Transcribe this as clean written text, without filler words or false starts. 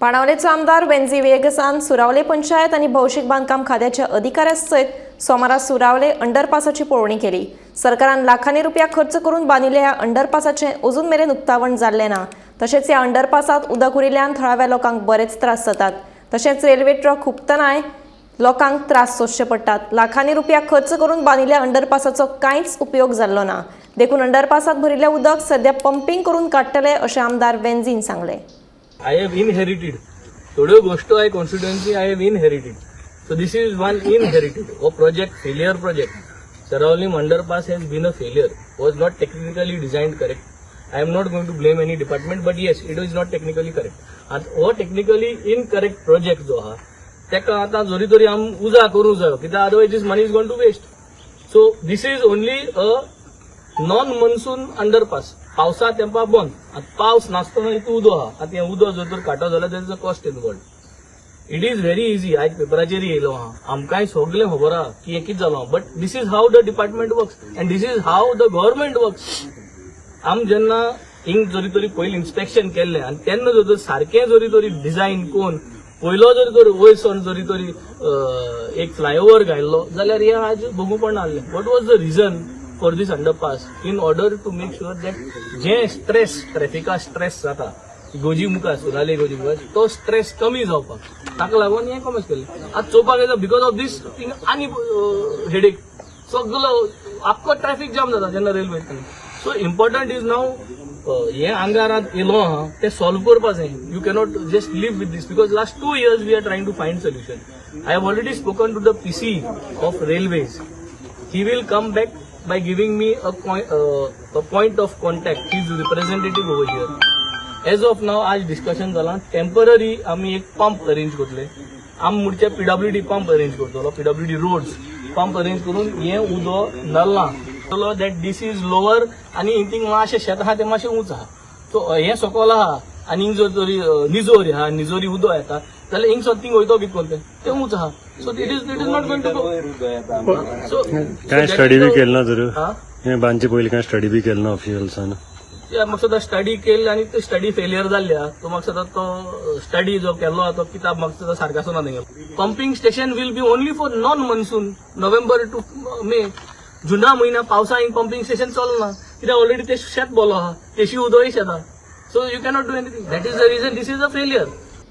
पाणावलेचो आमदार वेंजी वेगसान सुरावले पंचायत आणि भौशीक बांधकाम खात्याच्या अधिकाऱ्यांसयत सोमारा सुरावले अंडरपासाची पळोवणी केली। सरकारान लाखांनी रुपया खर्च करून बांदिल्ल्या ह्या अंडरपासाचे अजून मेरेन उक्तावण जाल्ले ना। तशेंच ह्या अंडरपासात उदक उरिल्ल्यान थळाव्या लोकांक बरेच त्रास जातात। तशेंच रेल्वे ट्रक हुपतनाय लोकांक त्रास सोंसचे पडटात। लाखांनी रुपया खर्च करून बांदिल्ल्या अंडरपासाचो कांयच उपयोग जाल्लो ना। देखून अंडरपासात भरिल्लें उदक सध्या पंपिंग करून काडटले अशें आमदार वेंजीन सांगले। I have inherited. थोड्यो गोष्टी I constituency I have inherited. So this is one inherited. A project, failure project. Saravali underpass has been a failure. Was not technically designed correct. I am not going to blame any department, but yes, it is not technically correct. And वो technically incorrect project जो हा, तेका आता जोरी तोरी आम उजा करू जायो, कित्याक otherwise this money is going to waste. So this is only a non-monsoon underpass. पावसा तेंपा बंद आतां पावस नासतना इतू उदो आहा आतां हें उदो जर तर काटो जाल्यार तेजो cost involved. It is very easy. आयज पेपराचेर येयलो आहा, आमकांय सगळें खबर आहा की हें कितें जालो, but this is how the department works and this is how the government works. आम जेन्ना हिंग जोरी तोरी पयलीं इन्स्पेक्शन केल्लें आनी तेन्ना जर तर सारकें जोरी तोरी डिजायन कोन्न पयलो जर तर वयरसून जोरी तोरी एक फ्लायओव्हर घायल्लो जाल्यार हें आज बगूं पडना आहलें। What was the region for this underpass? In order to make sure that जे stress ट्रॅफिका स्ट्रेस जाता गोजी मुखार सुराले गोजी मुखार तो स्ट्रेस कमी जावपाक ताका लागून हें कॉमर्स केलें। आज चोवपाक येता बिकॉज ऑफ दीस थिंग आनी हेडेक सगळो आख्खो ट्रॅफिक जाम जाता जेन्ना रेल्वे वयता। सो इम्पॉर्टंट इज नाव हें आंगारांत येयलो आहा तें सॉल्व करपा जाय। You cannot just live with this because last 2 years we are trying to find solution. I have already spoken to the PC of railways. He will come back by giving me a point of contact. He is representative over here. As of now, आज discussion झाला temporary आम्ही एक pump arrange करतले। आम मुडचे PWD pump arrange करतलो, PWD roads pump arrange करून हे उदो नल्ला चलो that this is lower आणि इंटिंग माशे शेत आहा ते माशे उंच आहा। सो हे सकयल आहा आणि जर तरी निजोरी आहा, निजोरी उदो येता जाल्यार हिंग समथिंग वयतो बी कोण ते उंच आहा। So it is not going to go. So काय स्टडी बी केलं ना जर हे बांदचे पयलीं काय स्टडी बी केलं ना ऑफिशियल्सान? म्हाका सदां स्टडी केली आनी तो स्टडी फेलियर जाल्ल्या तो म्हाका सदां तो स्टडी जो केल्लो तो किताब म्हाका सदां सारको आसना तेंगे। Pumping station will be only for non monsoon November to May. जुना म्हयन्या पावसा हिंग पंपिंग स्टेशन चलना कित्याक ऑलरेडी ते शेत बोलो आहा, तेशी उदोय शेता। So you cannot do anything. That is the region this is a failure.